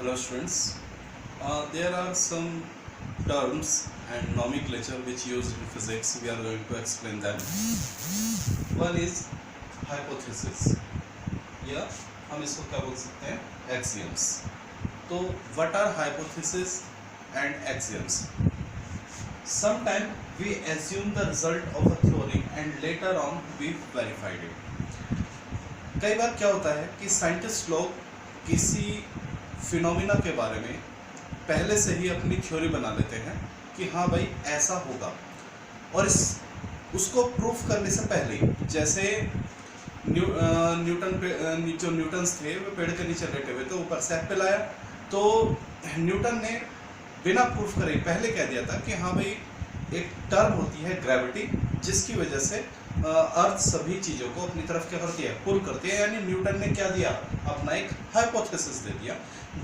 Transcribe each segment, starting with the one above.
Hello students, there are some terms and nomenclature which used in physics. We are going to explain them. One is hypothesis, या हम इसको क्या बोल सकते हैं, axioms. तो what are hypothesis and axioms? Sometimes we assume the result of a theory and later on we verified it. कई बार क्या होता है कि साइंटिस्ट लोग किसी फिनोमिना के बारे में पहले से ही अपनी थ्योरी बना लेते हैं कि हाँ भाई ऐसा होगा, और उसको प्रूफ करने से पहले, जैसे न्यूटन्स थे वो पेड़ के नीचे लेटे हुए थे, ऊपर से एप्पल आया तो न्यूटन ने बिना प्रूफ करे पहले कह दिया था कि हाँ भाई एक टर्म होती है ग्रेविटी, जिसकी वजह से अर्थ सभी चीज़ों को अपनी तरफ क्या करती है, पुल करती है। यानी न्यूटन ने क्या दिया, अपना एक हाइपोथेसिस दे दिया।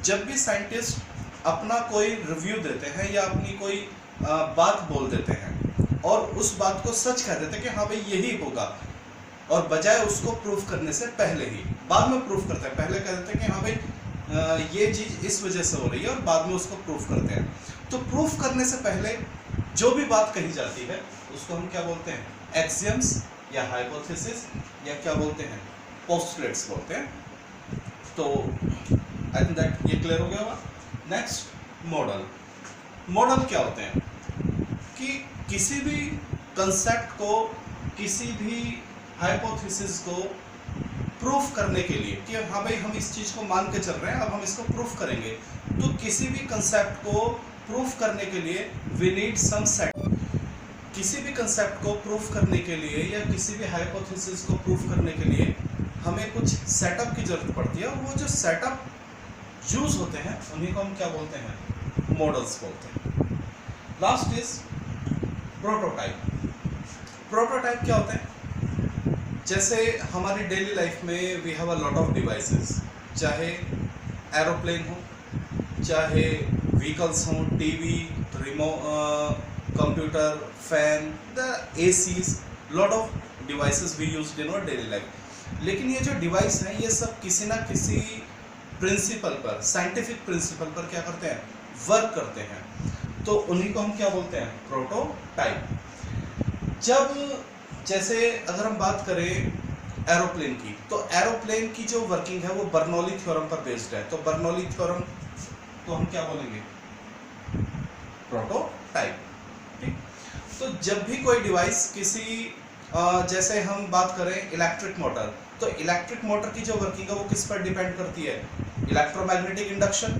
जब भी साइंटिस्ट अपना कोई रिव्यू देते हैं या अपनी कोई बात बोल देते हैं और उस बात को सच कह देते हैं कि हाँ भाई यही होगा, और बजाय उसको प्रूफ करने से पहले ही बाद में प्रूफ करते हैं, पहले कह देते हैं कि हाँ भाई ये चीज़ इस वजह से हो रही है, और बाद में उसको प्रूफ करते हैं। तो प्रूफ करने से पहले जो भी बात कही जाती है उसको हम क्या बोलते हैं, एक्सियम्स या हाइपोथेसिस, या क्या बोलते हैं, पोस्टुलेट्स बोलते हैं। तो आई थिंक दैट ये क्लियर हो गया होगा। Next, model. मॉडल क्या होते हैं कि किसी भी कंसेप्ट को, किसी भी हाइपोथेसिस को प्रूफ करने के लिए कि हाँ भाई हम इस चीज़ को मान के चल रहे हैं, अब हम इसको प्रूफ करेंगे। तो किसी भी कंसेप्ट को प्रूफ करने के लिए वी नीड सम सेट। किसी भी कंसेप्ट को प्रूफ करने के लिए या किसी भी हाइपोथेसिस को प्रूफ करने के लिए हमें कुछ सेटअप की जरूरत पड़ती है, और वो जो सेटअप यूज होते हैं उन्हीं को हम क्या बोलते हैं, मॉडल्स बोलते हैं। Last is prototype. प्रोटोटाइप क्या होते हैं, जैसे हमारी डेली लाइफ में we have a lot of devices, चाहे एरोप्लेन हो, चाहे व्हीकल्स हों, TV, computer, fan, the ACs, lot of devices we used in our daily life. लेकिन ये जो डिवाइस हैं ये सब किसी ना किसी प्रिंसिपल पर, साइंटिफिक प्रिंसिपल पर क्या करते हैं, वर्क करते हैं। तो उन्हीं को हम क्या बोलते हैं, प्रोटोटाइप। जब जैसे अगर हम बात करें एरोप्लेन की, तो एरोप्लेन की जो वर्किंग है वो बर्नौली थ्योरम पर बेस्ड है। तो बर्नौली थ्योरम को हम क्या बोलेंगे, प्रोटोटाइप। ठीक। तो जब भी कोई डिवाइस किसी जैसे हम बात करें इलेक्ट्रिक मोटर, तो इलेक्ट्रिक मोटर की जो वर्किंग है वो किस पर डिपेंड करती है, इलेक्ट्रोमैग्नेटिक इंडक्शन।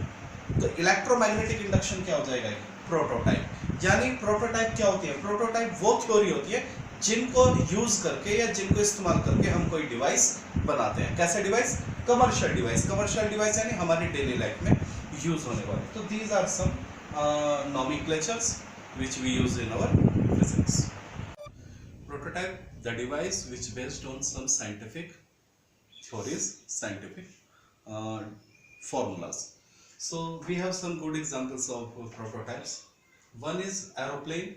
तो इलेक्ट्रोमैग्नेटिक इंडक्शन क्या हो जाएगा, प्रोटोटाइप। यानी प्रोटोटाइप क्या होती है, प्रोटोटाइप वो थ्योरी होती है जिनको यूज करके या जिनको इस्तेमाल करके हम कोई डिवाइस बनाते हैं। कैसे device, commercial device. Commercial device यानी हमारी डेली लाइफ में यूज होने वाले। तो these are some nomenclatures which we use in our physics. Prototype, the device which based on some scientific theories, scientific formulas. So we have some good examples of prototypes. One is aeroplane.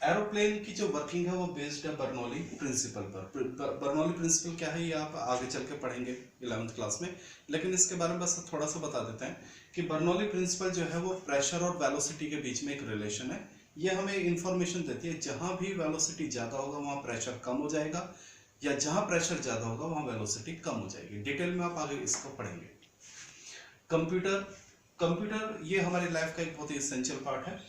Aeroplane की जो working है वो based है Bernoulli principal पर। Bernoulli principal क्या है ये आप आगे चल के पढ़ेंगे 11th क्लास में, लेकिन इसके बारे में बस थोड़ा सा बता देते हैं कि बर्नौली प्रिंसिपल जो है वो प्रेशर और वेलोसिटी के बीच में एक रिलेशन है। ये हमें इंफॉर्मेशन देती है जहाँ भी वेलोसिटी ज़्यादा होगा वहाँ प्रेशर कम हो जाएगा, या जहाँ प्रेशर ज़्यादा होगा वहाँ वेलोसिटी कम हो जाएगी। डिटेल में आप आगे इसको पढ़ेंगे। कंप्यूटर ये हमारी लाइफ का एक बहुत ही एसेंशियल पार्ट है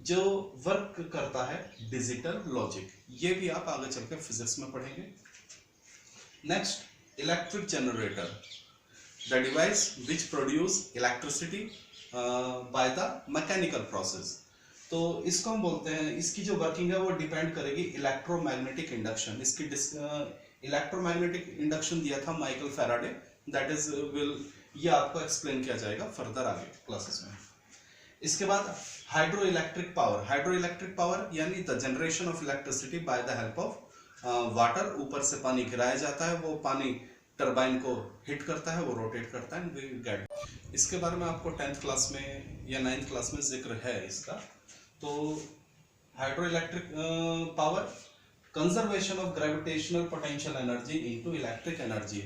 जो वर्क करता है डिजिटल लॉजिक। ये भी आप आगे चलकर फिजिक्स में पढ़ेंगे। Next, electric generator, the device which produce electricity by the mechanical process. तो इसको हम बोलते हैं, इसकी जो वर्किंग है वो डिपेंड करेगी इलेक्ट्रोमैग्नेटिक इंडक्शन। इसकी इलेक्ट्रोमैग्नेटिक इंडक्शन दिया था माइकल फैराडे, दैट इज ये आपको एक्सप्लेन किया जाएगा फर्दर आगे क्लासेस में। इसके बाद hydro electric power. Hydro electric power यानी the generation of electricity by the help of water. ऊपर से पानी गिराया जाता है, वो पानी टरबाइन को हिट करता है, वो रोटेट करता है, वी गेट। इसके बारे में आपको 10th क्लास में या 9th क्लास में जिक्र है इसका। तो hydro electric power, conservation of gravitational potential energy into electric energy.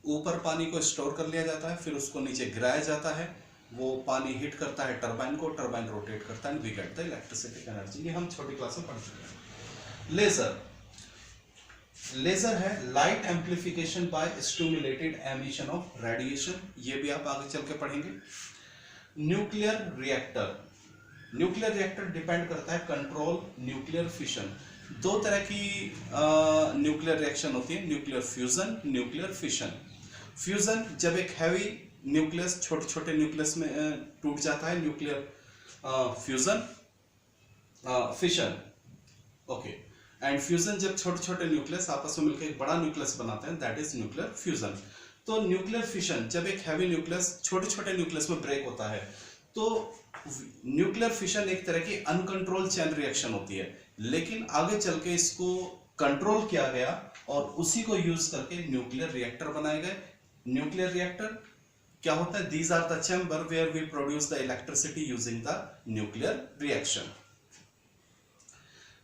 ऊपर पानी को स्टोर कर लिया जाता है, फिर उसको नीचे गिराया जाता है, वो पानी हीट करता है टरबाइन को, टरबाइन रोटेट करता है, we get the electricity energy. ये हम छोटी क्लास में पढ़ चुके हैं। लेजर, लेजर है light amplification by stimulated emission of radiation, ये भी आप आगे चल के पढ़ेंगे। Nuclear reactor, nuclear reactor depend करता है कंट्रोल न्यूक्लियर फिशन। दो तरह की न्यूक्लियर रिएक्शन होती है, nuclear fusion, nuclear fission. Fusion जब एक हैवी न्यूक्लियस छोटे छोटे न्यूक्लियस में टूट जाता है, nuclear fusion, fission, okay. And fusion जब छोटे छोटे न्यूक्लियस आपस में मिलकर एक बड़ा न्यूक्लियस बनाते हैं, दैट इज न्यूक्लियर फ्यूजन। तो न्यूक्लियर फिशन जब एक हैवी न्यूक्लियस छोटे छोटे न्यूक्लियस में ब्रेक होता है, तो न्यूक्लियर फिशन एक तरह की अनकंट्रोल चेन रिएक्शन होती है, लेकिन आगे चल के इसको कंट्रोल किया गया और उसी को यूज करके न्यूक्लियर रिएक्टर बनाए गए। न्यूक्लियर रिएक्टर क्या होता है? These are the chamber where we produce the electricity using the nuclear reaction.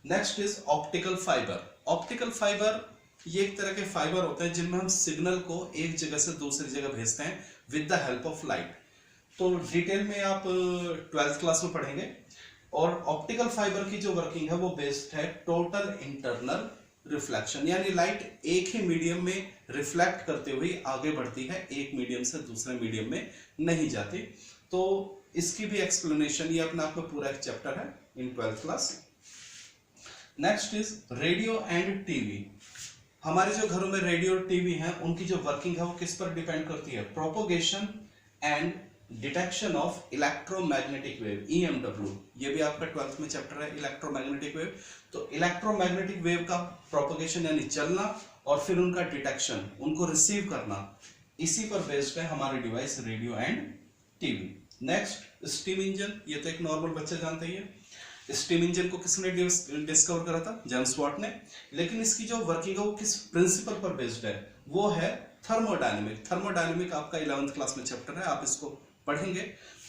Next is optical fibre. Optical fibre ये एक तरह के फाइबर होते हैं जिनमें हम सिग्नल को एक जगह से दूसरी जगह भेजते हैं with the help of light. तो डिटेल में आप 12th क्लास में पढ़ेंगे। और ऑप्टिकल फाइबर की जो वर्किंग है वो बेस्ड है टोटल इंटरनल रिफ्लेक्शन, यानी लाइट एक ही मीडियम में रिफ्लेक्ट करते हुए आगे बढ़ती है, एक मीडियम से दूसरे मीडियम में नहीं जाती। तो इसकी भी एक्सप्लेनेशन ये अपने आप में पूरा एक चैप्टर है इन 12th class. Next is radio and TV. हमारे जो घरों में रेडियो और टीवी हैं उनकी जो वर्किंग है वो किस पर डिपेंड करती है? Propagation and detection of electromagnetic wave, EMW। ये भी आपका 12th में चैप्टर है, इलेक्ट्रोमैग्नेटिक वेव। तो इलेक्ट्रोमैग्नेटिक वेव का प्रोपोगेशन यानी चलना और फिर उनका डिटेक्शन, उनको रिसीव करना, इसी पर बेस्ड है हमारे device radio and TV. Next steam engine, ये तो एक नॉर्मल बच्चे जानते ही है। स्टीम इंजन को किसने डिस्कवर करा था? जेम्स वाट ने। लेकिन इसकी जो वर्किंग है वो किस प्रिंसिपल पर बेस्ड है? वो है थर्मोडायनेमिक। थर्मोडायनेमिक आपका 11th क्लास में चैप्टर है, आप इसको पढ़ेंगे।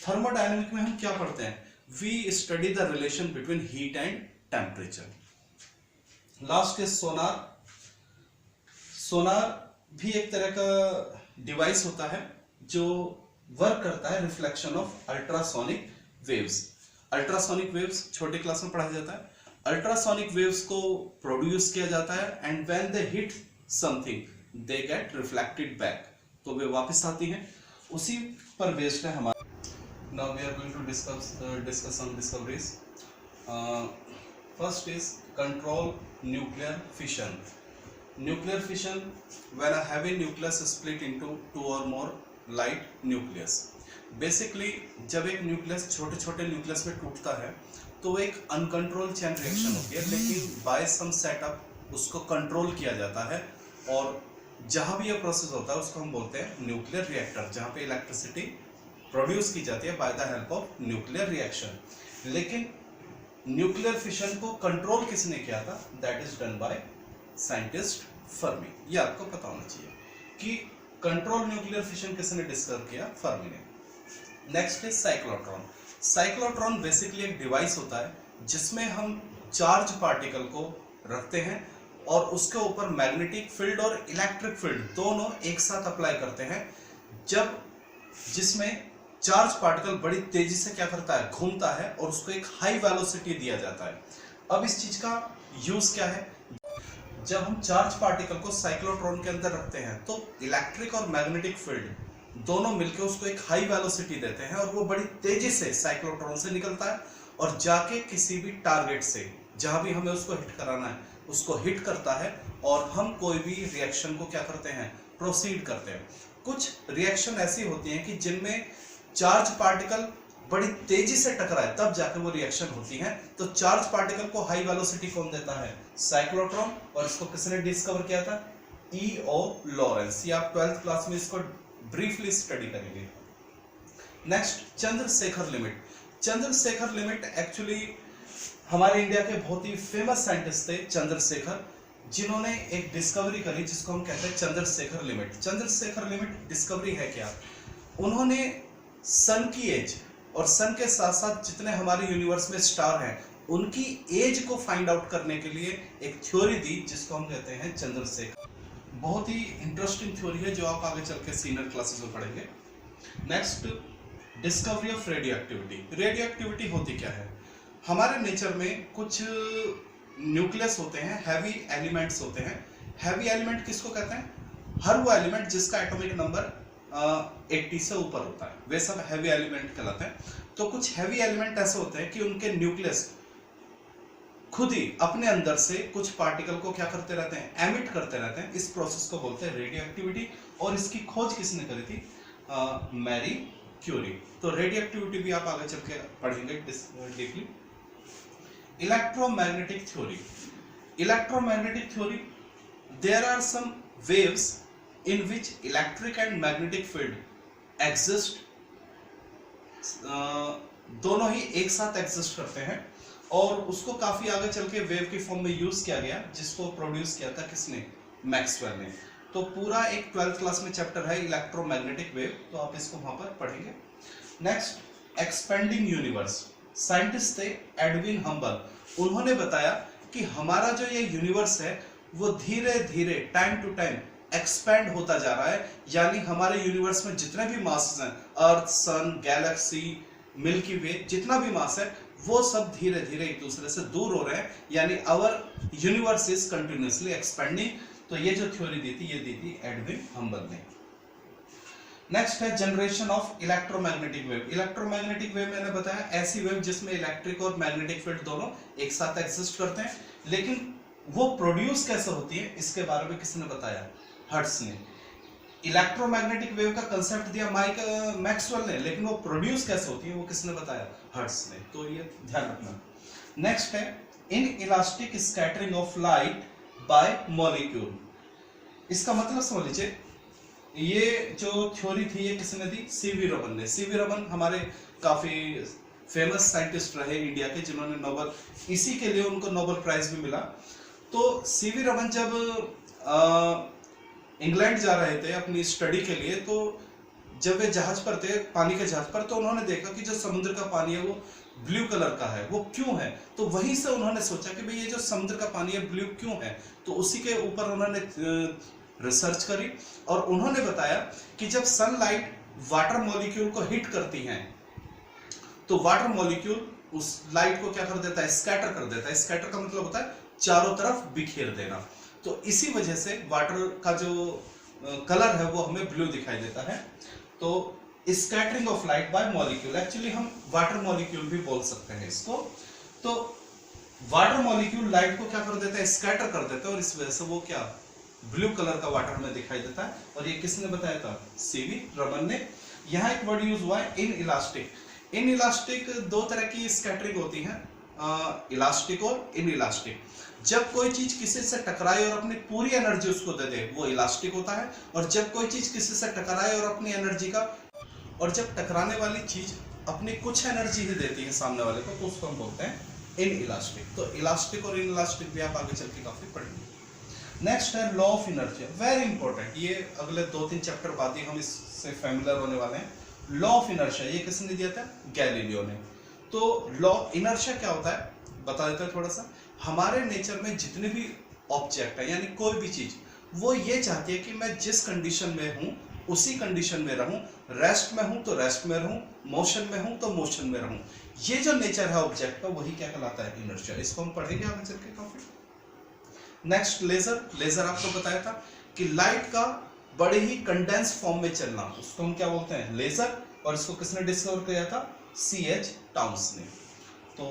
थर्मोडायनेमिक में हम क्या पढ़ते हैं? We study the relation between heat and temperature. Last is sonar. Sonar भी एक तरह का डिवाइस होता है जो वर्क करता है reflection of ultrasonic waves. Ultrasonic waves छोटे क्लास में पढ़ाया जाता है। अल्ट्रासोनिक वेव्स को प्रोड्यूस किया जाता है and when they hit something they get reflected back, तो वे वापस आती हैं, उसी पर बेस्ड है हमारा। Now we are going to discuss on discoveries. First is control nuclear fission. Nuclear fission when a heavy nucleus split into 2 और मोर light nucleus. Basically जब एक न्यूक्लियस छोटे छोटे न्यूक्लियस में टूटता है तो एक अनकंट्रोल चेन रिएक्शन होती है, लेकिन बाय सम सेटअप उसको कंट्रोल किया जाता है और जहां भी यह प्रोसेस होता है उसको हम बोलते हैं न्यूक्लियर रिएक्टर, जहां पे इलेक्ट्रिसिटी प्रोड्यूस की जाती है bye the help of nuclear reaction. लेकिन न्यूक्लियर फिशन को कंट्रोल किसने किया था? That is done by scientist Fermi. ये आपको पता होना चाहिए कि कंट्रोल न्यूक्लियर फिशन किसने डिस्कवर किया? फर्मी ने। Next is cyclotron. Cyclotron basically एक डिवाइस होता है जिसमें हम चार्ज पार्टिकल को रखते हैं और उसके ऊपर मैग्नेटिक फील्ड और इलेक्ट्रिक फील्ड दोनों एक साथ अप्लाई करते हैं, जब जिसमें चार्ज पार्टिकल बड़ी तेजी से क्या करता है? घूमता है और उसको एक हाई वेलोसिटी दिया जाता है। अब इस चीज का यूज क्या है? जब हम चार्ज पार्टिकल को साइक्लोट्रॉन के अंदर रखते हैं तो इलेक्ट्रिक और मैग्नेटिक फील्ड दोनों मिलकर उसको एक हाई वेलोसिटी देते हैं और वो बड़ी तेजी से साइक्लोट्रॉन से निकलता है और जाके किसी भी टारगेट से जहां भी हमें उसको हिट कराना है उसको हिट करता है और हम कोई भी रिएक्शन को क्या करते हैं? प्रोसीड करते हैं। कुछ रिएक्शन ऐसी होती हैं कि जिनमें चार्ज पार्टिकल बड़ी तेजी से टकराए तब जाकर वो रिएक्शन होती है। तो चार्ज पार्टिकल को हाई वेलोसिटी कौन देता है? साइक्लोट्रॉन। और इसको किसने डिस्कवर किया था? E.O. लॉरेंस। ये आप 12th क्लास में इसको ब्रीफली स्टडी करेंगे। Next Chandrashekhar limit. Chandrashekhar limit actually हमारे इंडिया के बहुत ही फेमस साइंटिस्ट थे चंद्रशेखर, जिन्होंने एक डिस्कवरी करी जिसको हम कहते हैं Chandrashekhar limit. Chandrashekhar limit discovery है क्या? उन्होंने सन की एज और सन के साथ साथ जितने हमारे यूनिवर्स में स्टार हैं उनकी एज को फाइंड आउट करने के लिए एक थ्योरी दी जिसको हम कहते हैं चंद्रशेखर। बहुत ही इंटरेस्टिंग थ्योरी है जो आप आगे चल के सीनियर क्लासेस में पढ़ेंगे। Next discovery of radio activity. Radio activity होती क्या है? हमारे नेचर में कुछ न्यूक्लियस होते हैं, हैवी एलिमेंट्स होते हैं। हैवी एलिमेंट किसको कहते हैं? हर वो एलिमेंट जिसका एटॉमिक नंबर 80 से ऊपर होता है, वे सब हैवी एलिमेंट कहलाते हैं। तो कुछ हैवी एलिमेंट ऐसे होते हैं कि उनके न्यूक्लियस खुद ही अपने अंदर से कुछ पार्टिकल को क्या करते रहते हैं? एमिट करते रहते हैं। इस प्रोसेस को बोलते हैं रेडियो एक्टिविटी। और इसकी खोज किसने करी थी? Marie Curie. तो रेडियो एक्टिविटी भी आप आगे चल के पढ़ेंगे deeply. Electromagnetic theory. Electromagnetic theory, there are some waves in which electric and magnetic field exist, दोनों ही एक साथ एग्जिस्ट करते हैं। और उसको काफी आगे चल के वेव की फॉर्म में यूज किया गया, जिसको प्रोड्यूस किया था किसने? मैक्सवेल ने। तो पूरा एक 12th क्लास में चैप्टर है इलेक्ट्रोमैग्नेटिक वेव, तो आप इसको वहां पर पढ़ेंगे। Next, expanding universe. साइंटिस्ट थे एडविन हम्बल। उन्होंने बताया कि हमारा जो ये यूनिवर्स है वो धीरे धीरे टाइम टू टाइम एक्सपेंड होता जा रहा है। यानी हमारे यूनिवर्स में जितने भी मासेस हैं, अर्थ, सन, गैलेक्सी, मिल्की वे, जितना भी मास है वो सब धीरे धीरे एक दूसरे से दूर हो रहे हैं। यानी our universe is continuously expanding. तो ये जो थ्योरी दी थी, ये दी थी एडविन हम्बल ने। नेक्स्ट है generation of electromagnetic wave. Electromagnetic wave मैंने बताया ऐसी वेव जिसमें इलेक्ट्रिक और मैग्नेटिक फील्ड दोनों एक साथ एक्सिस्ट करते हैं। लेकिन वो प्रोड्यूस कैसे होती है, इसके बारे में किसने बताया? हर्ट्ज ने। इलेक्ट्रोमैग्नेटिक वेव का कंसेप्ट दिया मैक्सवेल ने, लेकिन वो प्रोड्यूस कैसे होती है वो किसने बताया? हर्ट्ज ने। तो ये ध्यान रखना। नेक्स्ट है in elastic scattering of light by molecule. इसका मतलब समझ लीजिए, ये जो थ्योरी थी ये किसने दी? सीवी रमन ने। सीवी रमन हमारे काफी फेमस साइंटिस्ट रहे इंडिया के, जिन्होंने नोबेल, इसी के लिए उनको नोबेल प्राइज भी मिला। तो सीवी रमन जब इंग्लैंड जा रहे थे अपनी स्टडी के लिए, तो जब वे जहाज पर थे, पानी के जहाज पर, तो उन्होंने देखा कि जो समुद्र का पानी है वो ब्लू कलर का है। वो क्यों है? तो वहीं से उन्होंने सोचा कि भाई ये जो समुद्र का पानी है ब्लू क्यों है। तो उसी के ऊपर उन्होंने रिसर्च करी और उन्होंने बताया कि जब सनलाइट वाटर मॉलिक्यूल को हिट करती है तो वाटर मॉलिक्यूल उस लाइट को क्या कर देता है? स्कैटर कर देता है। स्कैटर का मतलब होता है चारों तरफ बिखेर देना। तो इसी वजह से वाटर का जो कलर है वो हमें ब्लू दिखाई देता है। तो scattering of light by molecule, actually हम वाटर मॉलिक्यूल भी बोल सकते हैं इसको। तो वाटर मॉलिक्यूल लाइट को क्या कर देता है? स्कैटर कर देता है, और इस वजह से वो क्या ब्लू कलर का वाटर हमें दिखाई देता है। और ये किसने बताया था? सीवी रमन ने। यहाँ एक वर्ड यूज हुआ है इन इलास्टिक। इन इलास्टिक दो तरह की स्कैटरिंग होती है, इलास्टिक और इन इलास्टिक। जब कोई चीज किसी से टकराए और अपनी पूरी एनर्जी उसको दे दे वो इलास्टिक होता है। और जब कोई चीज किसी से टकराए और अपनी एनर्जी का, और जब टकराने वाली चीज अपनी कुछ एनर्जी ही देती है सामने वाले को, तो उसको हम बोलते हैं इन इलास्टिक। तो इलास्टिक और इन इलास्टिक भी आप आगे चल के काफी पढ़ेंगे। नेक्स्ट है law of inertia, very important. ये अगले 2-3 चैप्टर बाद ही हम इससे फैमिलियर होने वाले हैं। लॉ ऑफ इनर्शिया ये किसने दिया था? गैलीलियो ने। तो लॉ इनर्शिया क्या होता है बता देता है थोड़ा सा। हमारे नेचर में जितने भी ऑब्जेक्ट है, यानी कोई भी चीज, वो ये चाहती है कि मैं जिस कंडीशन में हूं उसी कंडीशन में रहूं। रेस्ट में हूं तो रेस्ट में रहूं, मोशन में हूं तो मोशन में रहूं। ये जो नेचर है ऑब्जेक्ट का, वही क्या कहलाता है? इनर्शिया। इसको हम पढ़ेंगे आगे चल के काफी। Next laser. लेजर आपको बताया था कि लाइट का बड़े ही कंडेंस फॉर्म में चलना, उसको हम क्या बोलते हैं? लेजर। और इसको किसने डिस्कवर किया था? C.H. टाउन्स ने। तो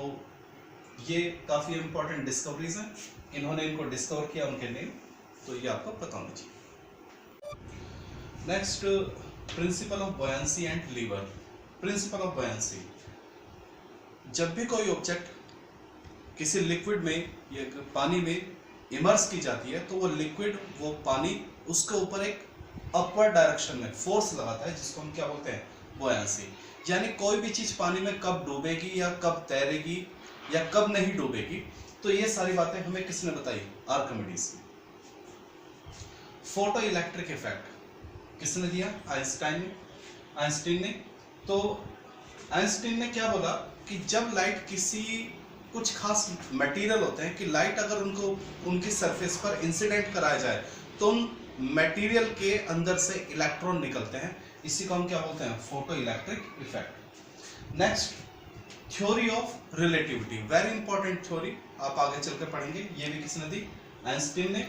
ये काफी इंपॉर्टेंट डिस्कवरीज हैं, इन्होंने इनको डिस्कवर किया, उनके नेम, तो ये आपको पता होना चाहिए। Next, principle of buoyancy and lever. Principle of buoyancy, जब भी कोई ऑब्जेक्ट किसी लिक्विड में या पानी में इमर्स की जाती है, तो वो लिक्विड, वो पानी उसके ऊपर एक अपवर्ड डायरेक्शन में फोर्स लगाता है, जिसको हम क्या बोलते हैं? बॉयंसी। यानी कोई भी चीज पानी में कब डूबेगी या कब तैरेगी या कब नहीं डूबेगी, तो ये सारी बातें हमें किसने बताई? आर्किमिडीज ने। फोटो इलेक्ट्रिक इफेक्ट किसने दिया? आइंस्टाइन ने। तो आइंस्टाइन ने क्या बोला कि जब लाइट किसी, कुछ खास मटेरियल होते हैं कि लाइट अगर उनको उनकी सरफेस पर इंसिडेंट कराया जाए तो उन मटेरियल के अंदर से इलेक्ट्रॉन निकलते हैं, इसी को हम क्या बोलते हैं, photo electric effect. Next, theory of relativity, very important theory, आप आगे चल कर पढ़ेंगे, ये भी किसने दी, आइंस्टीन ने।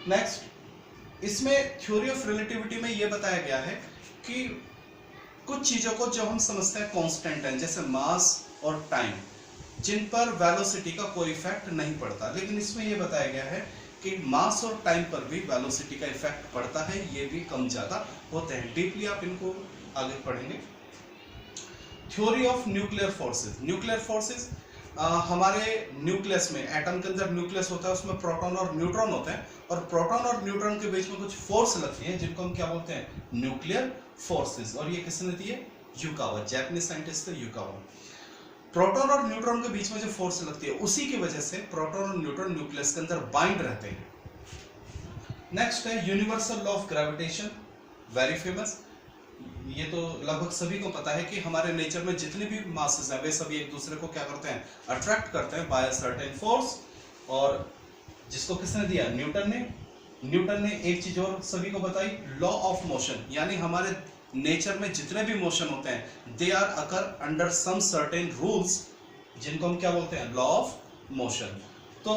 नेक्स्ट, इसमें थ्योरी ऑफ रिलेटिविटी में ये बताया गया है कि कुछ चीजों को जो हम समझते हैं कांस्टेंट है, जैसे मास और टाइम, जिन पर वेलोसिटी का कोई इफेक्ट नहीं पड़ता, लेकिन इसमें यह बताया गया है कि मास और टाइम पर भी वेलोसिटी का इफेक्ट पड़ता है, ये भी कम ज्यादा होते हैं। डीपली आप इनको आगे पढ़ेंगे। Theory of nuclear forces, nuclear forces हमारे न्यूक्लियस में, एटम के अंदर न्यूक्लियस होता है, उसमें प्रोटॉन और न्यूट्रॉन होते हैं, और प्रोटॉन और न्यूट्रॉन के बीच में कुछ फोर्स लगती है जिनको हम क्या बोलते हैं, न्यूक्लियर फोर्सेस। और ये किसने दी है, युकावा, जापानीज साइंटिस्ट थे युकावा। प्रोटॉन और न्यूट्रॉन के बीच में जो फोर्स लगती है, उसी की वजह से प्रोटॉन और न्यूट्रॉन न्यूक्लियस के अंदर बाइंड रहते हैं। नेक्स्ट है universal law of gravitation, very famous, ये तो लगभग सभी को पता है कि हमारे नेचर में जितने भी मासेस हैं वे सभी एक दूसरे को क्या करते हैं, अट्रैक्ट करते हैं बाय अ सर्टेन फोर्स, और जिसको किसने दिया, न्यूटन ने। न्यूटन ने एक चीज और सभी को बताई, लॉ ऑफ मोशन, यानी हमारे नेचर में जितने भी मोशन होते हैं they are occur under some certain rules, जिनको हम क्या बोलते हैं, लॉ ऑफ मोशन। तो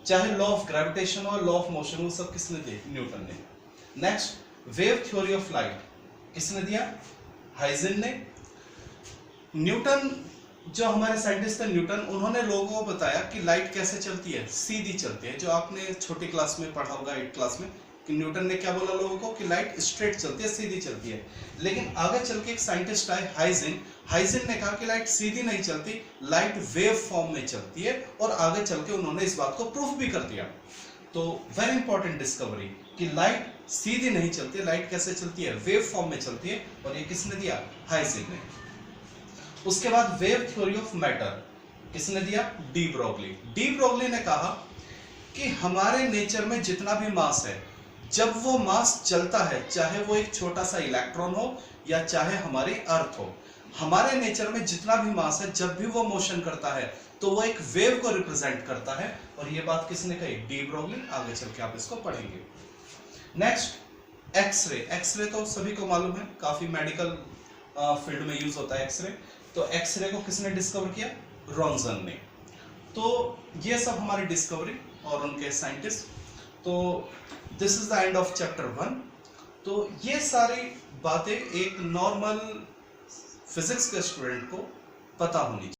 चाहे लॉ ऑफ ग्रेविटेशन हो, लॉ ऑफ मोशन, वो सब किसने दिए, न्यूटन ने। Next, wave theory of light, किसने दिया, हाइजेन ने। न्यूटन, जो हमारे साइंटिस्ट थे न्यूटन, उन्होंने लोगों को बताया कि लाइट कैसे चलती है, सीधी चलती है, जो आपने छोटी क्लास में पढ़ा होगा 8th क्लास में, कि न्यूटन ने क्या बोला लोगों को कि लाइट स्ट्रेट चलती है, सीधी चलती है। लेकिन आगे चल के एक साइंटिस्ट आए हाइजेन, हाइजेन ने कहा कि लाइट सीधी नहीं चलती, लाइट वेव फॉर्म में चलती है, और आगे चल के उन्होंने इस बात को प्रूफ भी कर दिया। तो वेरी इंपॉर्टेंट डिस्कवरी कि लाइट सीधी नहीं चलती, लाइट कैसे चलती है, वेव फॉर्म में चलती है, और ये किसने दिया, हाइजेन ने। उसके बाद वेव थ्योरी ऑफ मैटर, किसने दिया, डी ब्रोगली। डी ब्रोगली ने कहा कि हमारे नेचर में जितना भी मास है, जब वो मास चलता है, चाहे वो एक छोटा सा इलेक्ट्रॉन हो या चाहे हमारी अर्थ हो, हमारे नेचर में जितना भी मास है, जब भी वो मोशन करता है तो वो एक वेव को रिप्रेजेंट करता है, और ये बात किसने कही, डी ब्रोगली। आगे चल के आप इसको पढ़ेंगे। Next, x ray. एक्सरे तो सभी को मालूम है, काफी मेडिकल फील्ड में यूज होता है एक्सरे। तो एक्सरे को किसने डिस्कवर किया, रॉन्सन ने। तो ये सब हमारी डिस्कवरी और उनके साइंटिस्ट। तो this is the end of chapter 1। तो ये सारी बातें एक नॉर्मल फिजिक्स के स्टूडेंट को पता होनी चाहिए।